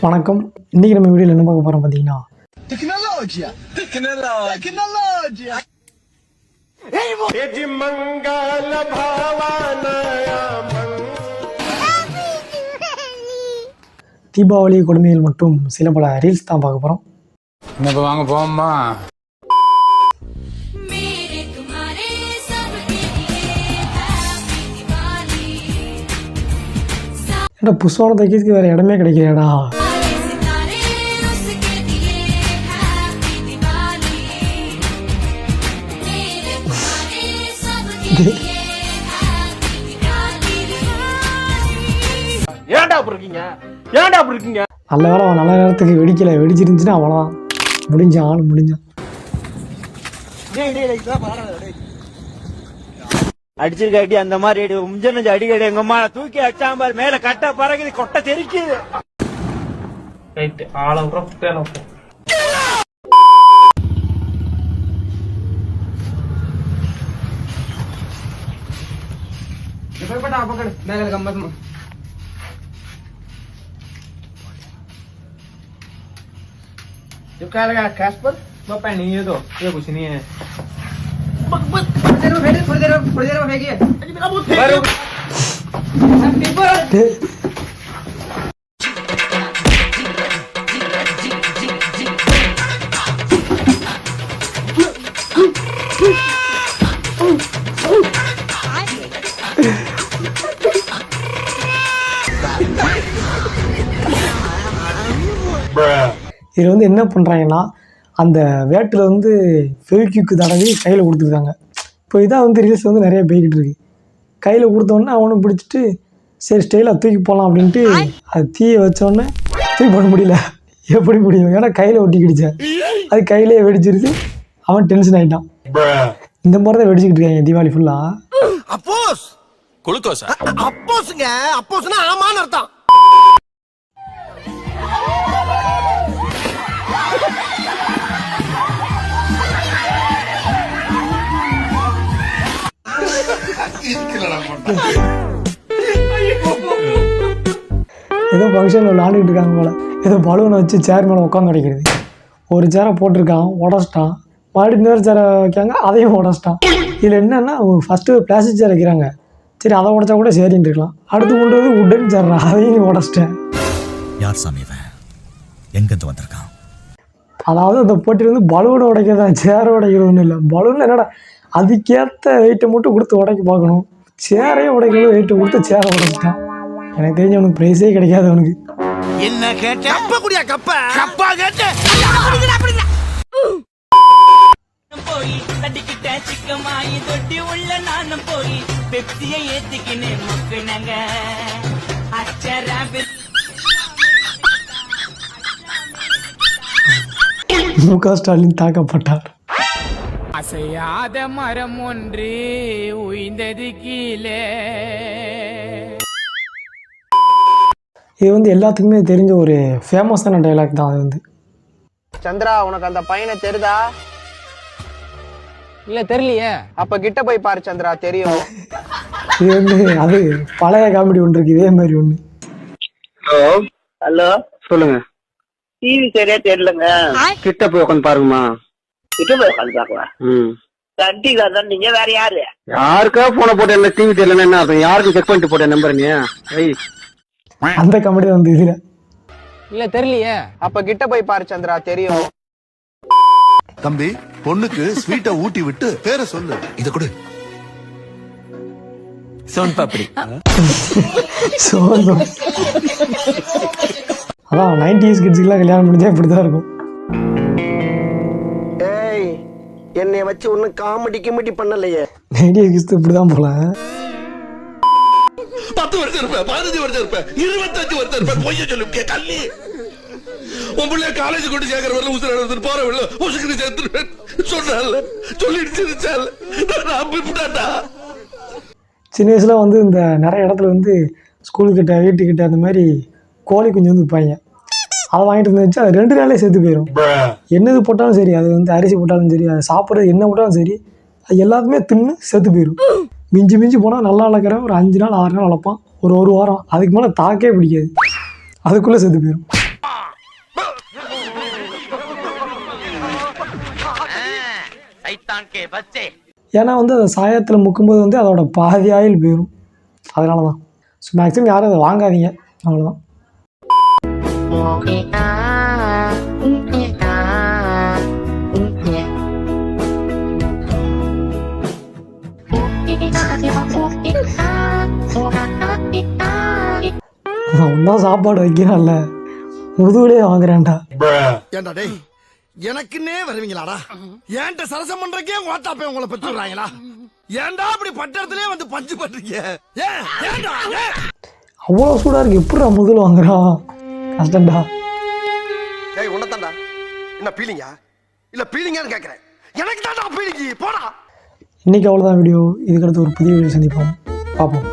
வணக்கம். இன்றைக்கி நம்ம வீடியோவில் என்ன பார்க்க போகிறோம் பார்த்தீங்கன்னா, தீபாவளி கொடுமைகள் மற்றும் சில பல ரீல்ஸ் தான் பார்க்க போகிறோம். இப்போ வாங்க போமா. ஏடா புஷ்வான தைக்கிறதுக்கு வேறு இடமே கிடைக்கலையாடா. நல்ல வேலை அவன் நல்ல நேரத்துக்கு வெடிக்கலை. வெடிச்சிருந்துச்சுன்னா அவ்வளோதான், முடிஞ்சான் ஆள் முடிஞ்சான். அடிச்சிருக்காட்டி அந்த மாதிரி முஞ்ச அடிக்கடி எங்க அம்மா தூக்கி அச்சாம்பார் மேல கட்ட பறகுது கொட்டை தெரிக்கு कैस्पर नहीं है तो ये कुछ नहीं है. थोड़ी देर में फेंकिए. இதில் வந்து என்ன பண்ணுறாங்கன்னா, அந்த வேட்டில் வந்து ஃபெவிக்விக்கு தடவி கையில் கொடுத்துருக்காங்க. இப்போ இதான் வந்து ரீல்ஸ் வந்து நிறைய போய்கிட்டு இருக்கு. கையில் கொடுத்தோடனே அவனும் பிடிச்சிட்டு சரி ஸ்டைலாக தூக்கி போகலாம் அப்படின்ட்டு அது தீயை வச்சோடனே தூக்கி போட முடியல. எப்படி முடியும்? ஏன்னா கையில் ஒட்டிக்கிடுச்சேன். அது கையிலே வெடிச்சிருச்சு. அவன் டென்ஷன் ஆகிட்டான். இந்த மாதிரி தான் வெடிச்சுக்கிட்டு இருக்காங்க தீபாவளி ஃபுல்லாக. அப்போஸ் குளுக்கோஸ் அப்போஸ்ங்க அப்போஸ்னா ஆமான்னு அர்த்தம். ஏதோ ஃபங்க்ஷனில் விளாண்டுக்கிட்டு இருக்காங்க போல. ஏதோ பலூனை வச்சு சேர் மேலே உட்காந்து உடைக்கிறது. ஒரு சேரை போட்டிருக்கான், உடச்சிட்டான். மறுபடியும் இன்னொரு சேரை வைக்காங்க, அதையும் உடச்சிட்டான். இதில் என்னென்னா, ஃபஸ்ட்டு பிளாஸ்டிக் சேர் வைக்கிறாங்க. சரி அதை உடச்சா கூட சரின்னு இருக்கலாம். அடுத்து கொண்டு வந்து உடன் சேர்றா, அதையும் உடச்சிட்டேன். யார் சாமி எங்கேருந்து வந்திருக்கான்? அதாவது அந்த போட்டியில் வந்து பலூனை உடைக்கிறதான், சேரை உடைக்கிறது ஒன்றும் இல்லை. பலூனில் என்னடா அதுக்கேற்ற வெயிட்டை மட்டும் கொடுத்து உடைக்க பார்க்கணும். சேரையும் உடைக்கிறது வெயிட்டை கொடுத்து சேரை உடைச்சிட்டான். எனக்கு தெரிஞ்ச அவனுக்கு ப்ரைஸே கிடைக்காது. அவனுக்கு என்ன கேட்ட கப்ப குடியா கப்ப கப்பா கேட்ட போய் தட்டிக்கிட்டேன் சிக்கமாயி தொட்டி உள்ள நானும் போய் பெப்சியை ஏத்திக்கினே முக்குனங்க அச்சரா முக ஸ்டாலின் தாக்கப்பட்டார். அசையாத மரம் ஒன்று உயிர்ந்தது கீழே. இது வந்து எல்லாத்துக்குமே தெரிஞ்ச ஒரு ஃபேமஸான டைலாக் தான். அது வந்து சந்திரா உனக்கு அந்த பையனை தெரியுதா? இல்ல தெரியலையே. அப்ப கிட்ட போய் பாரு சந்திரா, தெரியும். இது வந்து அது பழைய காமெடி ஒன்று இருக்கு, இதே மாதிரி ஒன்று. ஹலோ ஹலோ சொல்லுங்க. டிவி சரியா தெரியலங்க. கிட்ட போய் உட்காந்து பாருங்கம்மா. கிட்ட போய் உட்காந்து பாக்கலாம். சண்டி தான். நீங்க வேற யாரு? யாருக்கா போன போட்ட என்ன டிவி தெரியலன்னா என்ன அர்த்தம்? யாருக்கு செக் பண்ணிட்டு போட்ட நம்பர் நீ? அந்த காமெடி தான் வந்து இதுல. இல்ல தெரியலையே. அப்ப கிட்ட போய் பாரு சந்திரா, தெரியும். தம்பி பொண்ணுக்கு ஸ்வீட்டை ஊட்டி விட்டு பேரை சொல்லு. இத கொடு. சோன் பாப்படி. அதான் 90s கிட்ஸுக்கெல்லாம் கல்யாணம் முடிஞ்சா இப்படிதான் இருக்கும். ஏய் என்னைய வச்சு ஒன்னும் காமெடி கிமெடி பண்ணலையே. 90s கிட்ஸ் இப்படிதான் போல. 10 வருஷம் இருப்ப, 15 வருஷம் இருப்ப, 25 வருஷம் இருப்ப. பொய்ய சொல்லு கள்ளி. உன் பிள்ளைய காலேஜ் கொண்டு சேர்க்கிற வரல உசுர போற வரல உசுக்கு சேர்த்துருவேன் சொன்னால சொல்லிடுச்சு. சின்ன வயசுல வந்து இந்த நிறைய இடத்துல வந்து ஸ்கூலுக்கிட்ட வீட்டுக்கிட்ட அந்த மாதிரி கோழி குஞ்சு வந்து விற்பாங்க. அதை வாங்கிட்டு வந்துச்சு, அது 2 நாளே செத்து போயிடும். என்னது போட்டாலும் சரி, அது வந்து அரிசி போட்டாலும் சரி, அது சாப்பிட்றது என்ன போட்டாலும் சரி, அது எல்லாத்துமே தின்னு செத்து போயிடும். மிஞ்சி மிஞ்சி போனால் நல்லா வளர்க்குற ஒரு 5 நாள் 6 நாள் வளர்ப்பான், ஒரு வாரம். அதுக்கு மேலே தாக்கே பிடிக்காது, அதுக்குள்ளே செத்து போயிடும். ஏன்னா வந்து அதை சாயத்தில் முக்கும்போது வந்து அதோட பாதி ஆயில் போயிடும். அதனால தான். ஸோ மேக்ஸிமம் யாரும் அதை வாங்காதீங்க, அவ்வளோதான். நான் தான் சாப்பாடு வைக்கிறான்ல, முதுகுலேயே வாங்குறேன்டா. ஏண்டா டேய், எனக்குன்னே வருவீங்களாடா? ஏன்ட்ட சரசம் பண்றக்கே ஓட்டாப்பே உங்களை பெற்றுறாங்களா? ஏன்டா அப்படி பட்டத்திலே வந்து பஞ்சு பண்றீங்க? ஏன்டா? அவ்வளோ சூடாக இருக்குது, எப்படி முதுகில் வாங்குறான்? கஷ்டம்டா. ஏய் உன்னதான்டா. என்ன பீலிங்கா? இல்ல பீலிங்கான்னு கேக்குறேன். எனக்கு தான்டா பீலிங்கி. போடா. இன்றைக்கி அவ்வளோதான் வீடியோ. இதுக்கடுத்து ஒரு புதிய வீடியோ சந்திப்போம், பார்ப்போம்.